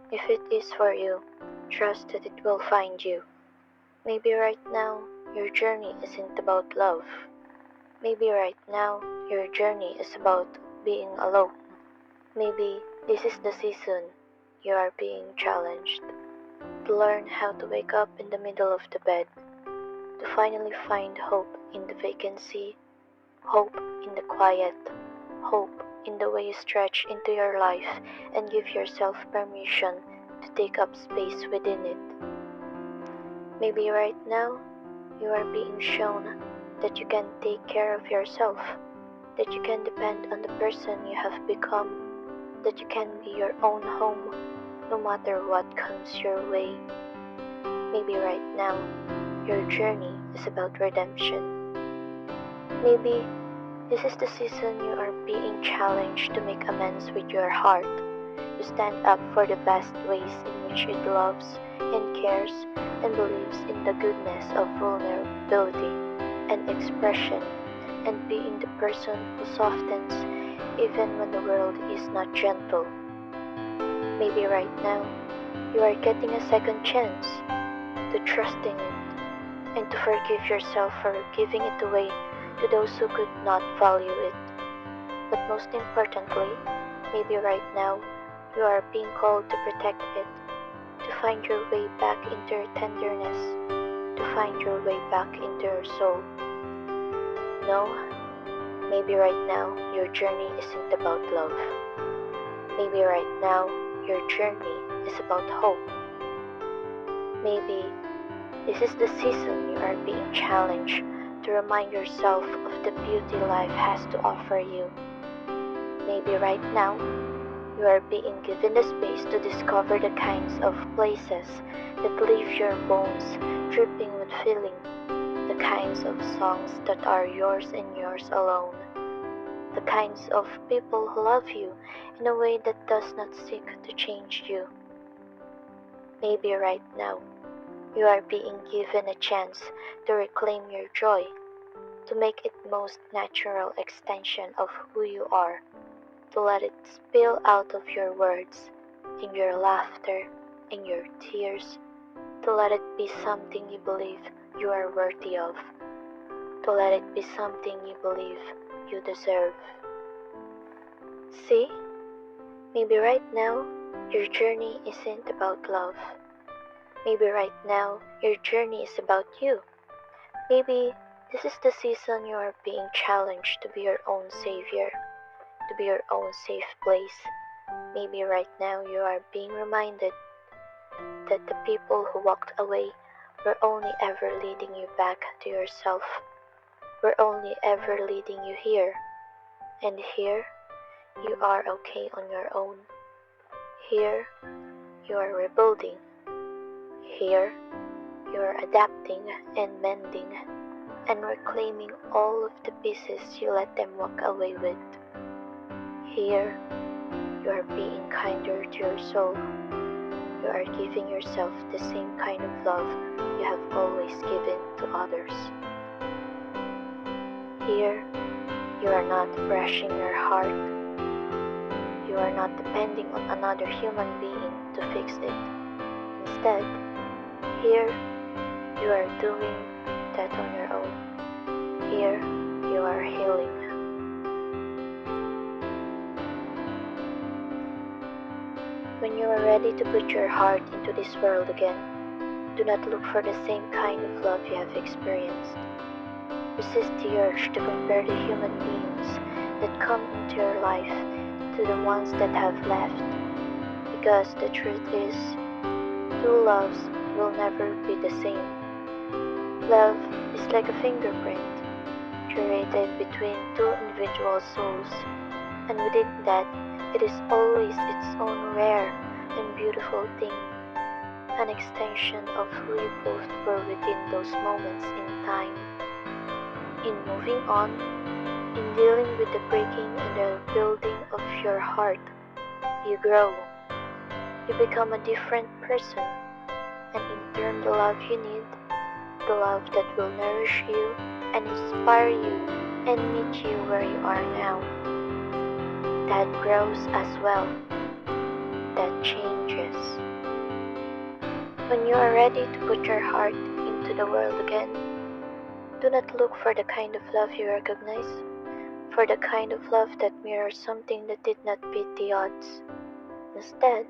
If it is for you, trust that it will find you. Maybe right now, your journey isn't about love. Maybe right now, your journey is about being alone. Maybe this is the season you are being challenged to learn how to wake up in the middle of the bed, to finally find hope in the vacancy, hope in the quiet, hope in the way you stretch into your life and give yourself permission to take up space within it. Maybe right now you are being shown that you can take care of yourself, that you can depend on the person you have become, that you can be your own home no matter what comes your way. Maybe right now your journey is about redemption. Maybe this is the season you are being challenged to make amends with your heart, to stand up for the vast ways in which it loves and cares and believes in the goodness of vulnerability and expression, and being the person who softens even when the world is not gentle. Maybe right now you are getting a second chance to trusting it and to forgive yourself for giving it away to those who could not value it. But most importantly, maybe right now you are being called to protect it, to find your way back into your tenderness, to find your way back into your soul. No, maybe right now your journey isn't about love. Maybe right now your journey is about hope. Maybe this is the season you are being challenged to remind yourself of the beauty life has to offer you. Maybe right now you are being given the space to discover the kinds of places that leave your bones dripping with feeling, the kinds of songs that are yours and yours alone, the kinds of people who love you in a way that does not seek to change you. Maybe right now you are being given a chance to reclaim your joy, to make it most natural extension of who you are, to let it spill out of your words, in your laughter, in your tears, to let it be something you believe you are worthy of, to let it be something you believe you deserve. See, maybe right now your journey isn't about love. Maybe right now your journey is about you. Maybe this is the season you are being challenged to be your own savior, to be your own safe place. Maybe right now you are being reminded that the people who walked away were only ever leading you back to yourself, were only ever leading you here. And here, you are okay on your own. Here, you are rebuilding. Here, you are adapting and mending and reclaiming all of the pieces you let them walk away with. Here, you are being kinder to your soul. You are giving yourself the same kind of love you have always given to others. Here, you are not brushing your heart. You are not depending on another human being to fix it. Instead, here, you are doing that on your own. Here, you are healing. When you are ready to put your heart into this world again, do not look for the same kind of love you have experienced. Resist the urge to compare the human beings that come into your life to the ones that have left, because the truth is, two loves will never be the same. Love is like a fingerprint, created between two individual souls, and within that, it is always its own rare and beautiful thing, an extension of who you both were within those moments in time. In moving on, in dealing with the breaking and the building of your heart, you grow. You become a different person, and in turn the love you need, the love that will nourish you and inspire you and meet you where you are now. That grows as well, that changes. When you are ready to put your heart into the world again, do not look for the kind of love you recognize, for the kind of love that mirrors something that did not beat the odds. Instead,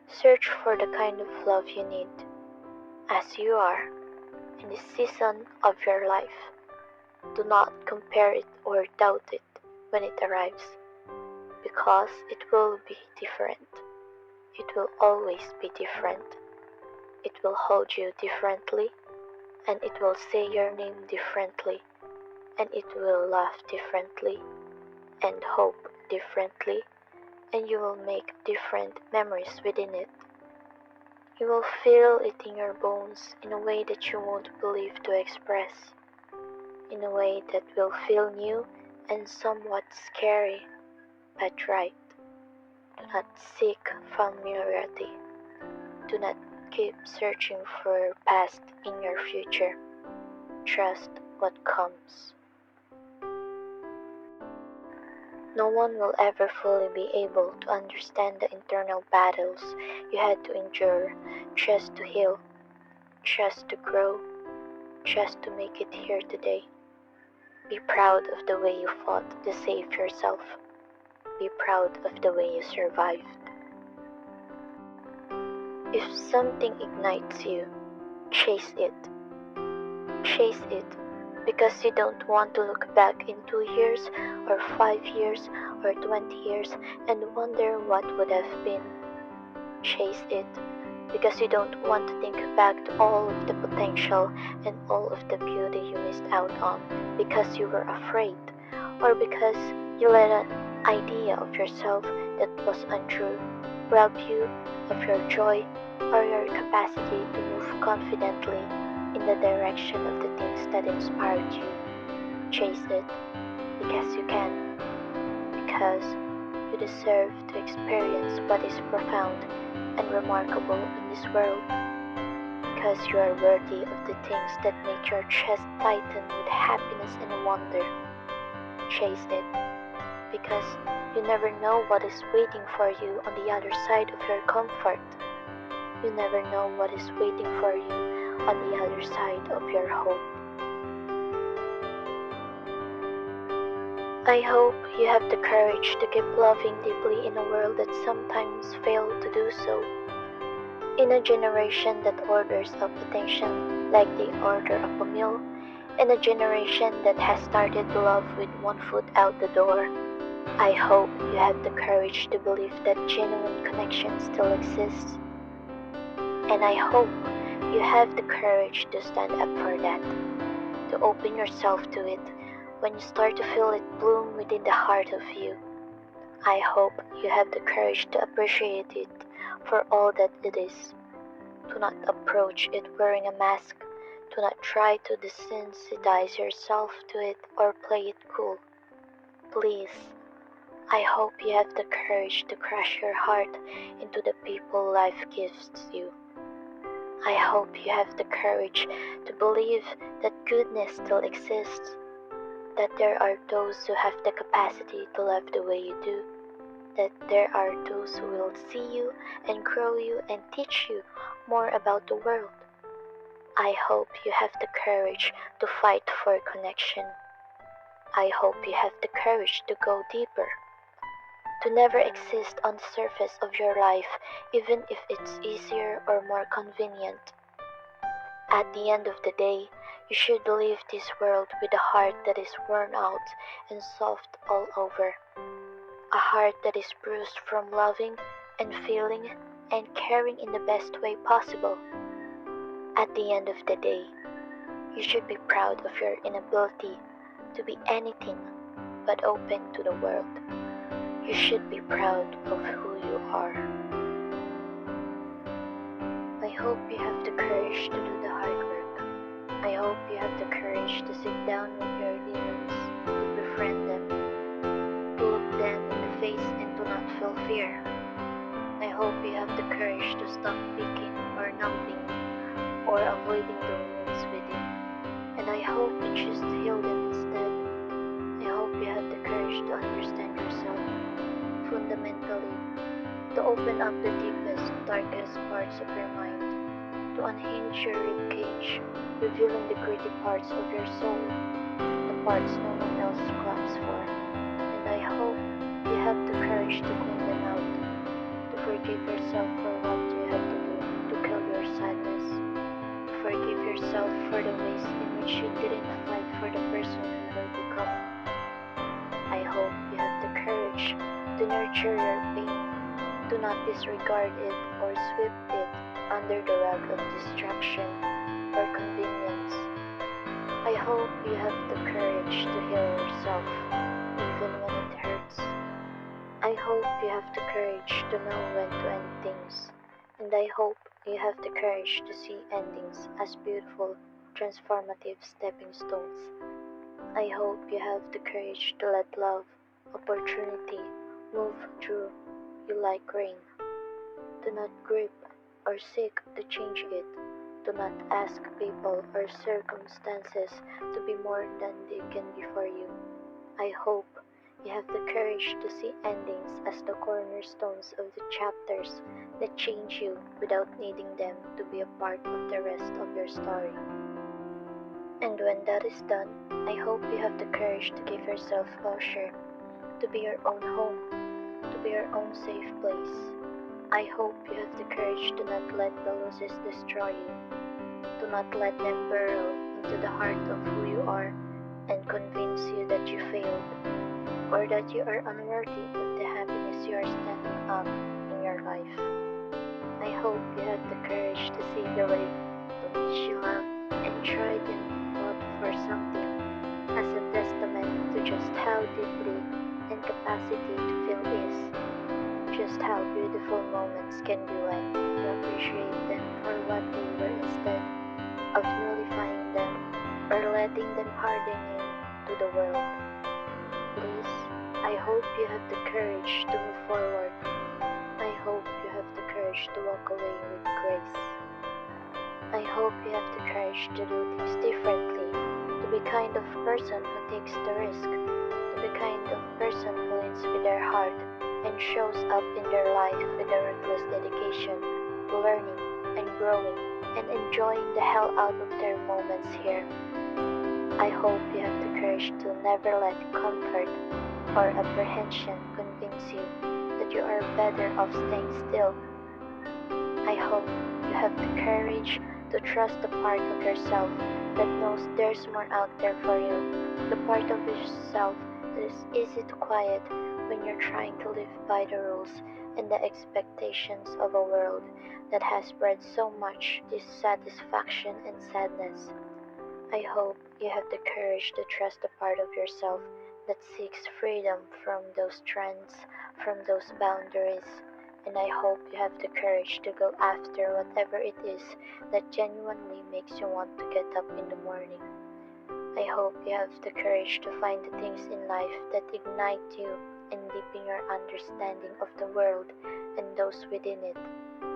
search for the kind of love you need, as you are, in this season of your life. Do not compare it or doubt it when it arrives, because it will be different. It will always be different. It will hold you differently, and it will say your name differently, and it will laugh differently, and hope differently, and you will make different memories within it. You will feel it in your bones in a way that you won't believe to express, in a way that will feel new and somewhat scary, but right. Do not seek familiarity. Do not keep searching for past in your future. Trust what comes. No one will ever fully be able to understand the internal battles you had to endure just to heal, just to grow, just to make it here today. Be proud of the way you fought to save yourself. Be proud of the way you survived. If something ignites you, chase it. Chase it because you don't want to look back in 2 years or 5 years or 20 years and wonder what would have been. Chase it because you don't want to think back to all of the potential and all of the beauty you missed out on because you were afraid or because you let an idea of yourself that was untrue rob you of your joy or your capacity to move confidently in the direction of the things that inspired you. Chase it because you can, because you deserve to experience what is profound and remarkable in this world, because you are worthy of the things that make your chest tighten with happiness and wonder. Chase it because you never know what is waiting for you on the other side of your comfort. You never know what is waiting for you on the other side of your hope. I hope you have the courage to keep loving deeply in a world that sometimes fails to do so. In a generation that orders up attention like they order up a meal, in a generation that has started to love with one foot out the door, I hope you have the courage to believe that genuine connection still exists. And I hope you have the courage to stand up for that, to open yourself to it when you start to feel it bloom within the heart of you. I hope you have the courage to appreciate it for all that it is. Do not approach it wearing a mask. Do not try to desensitize yourself to it or play it cool. Please, I hope you have the courage to crush your heart into the people life gives you. I hope you have the courage to believe that goodness still exists, that there are those who have the capacity to love the way you do, that there are those who will see you and grow you and teach you more about the world. I hope you have the courage to fight for connection. I hope you have the courage to go deeper, to never exist on the surface of your life even if it's easier or more convenient. At the end of the day, you should leave this world with a heart that is worn out and soft all over. A heart that is bruised from loving and feeling and caring in the best way possible. At the end of the day, you should be proud of your inability to be anything but open to the world. You should be proud of who you are. I hope you have the courage to do the hard work. I hope you have the courage to sit down with your demons, to befriend them, to look them in the face and to not feel fear. I hope you have the courage to stop picking or numbing or avoiding the wounds within. And I hope you choose to heal them instead. I hope you have the courage to understand yourself fundamentally, to open up the deepest, darkest parts of your mind, to unhinge your ribcage, revealing the gritty parts of your soul, the parts no one else claps for. And I hope you have the courage to clean them out, to forgive yourself for what you had to do to kill your sadness, to forgive yourself for the ways in which you didn't fight for the person you were becoming. I hope you have the courage to nurture your pain, to not disregard it or sweep it under the rug of distraction or convenience. I hope you have the courage to heal yourself, even when it hurts. I hope you have the courage to know when to end things, and I hope you have the courage to see endings as beautiful, transformative stepping stones. I hope you have the courage to let love, opportunity, move through you like rain. Do not grip or seek to change it. Do not ask people or circumstances to be more than they can be for you. I hope you have the courage to see endings as the cornerstones of the chapters that change you without needing them to be a part of the rest of your story. And when that is done, I hope you have the courage to give yourself closure, to be your own home, to be your own safe place. I hope you have the courage to not let the losses destroy you, to not let them burrow into the heart of who you are and convince you that you failed, or that you are unworthy of the happiness you are standing up in your life. I hope you have the courage to see the way to which you love and tried and fought for something as a testament to just how deeply and capacity to feel is, just how beautiful moments can be when you appreciate them for what they were instead of nullifying them or letting them harden you to the world. Please, I hope you have the courage to move forward. I hope you have the courage to walk away with grace. I hope you have the courage to do things differently, to be kind of person who takes the risk, to be kind of person who leads with their heart and shows up in their life with a ruthless dedication to learning and growing and enjoying the hell out of their moments here. I hope you have the courage to never let comfort or apprehension convince you that you are better off staying still. I hope you have the courage to trust the part of yourself that knows there's more out there for you, the part of yourself that is easy to quiet when you're trying to live by the rules and the expectations of a world that has bred so much dissatisfaction and sadness. I hope you have the courage to trust the part of yourself that seeks freedom from those trends, from those boundaries, and I hope you have the courage to go after whatever it is that genuinely makes you want to get up in the morning. I hope you have the courage to find the things in life that ignite you and deepen your understanding of the world and those within it.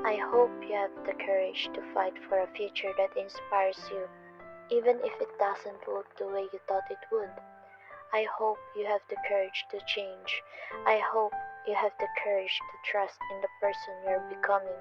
I hope you have the courage to fight for a future that inspires you, even if it doesn't look the way you thought it would. I hope you have the courage to change. I hope you have the courage to trust in the person you're becoming.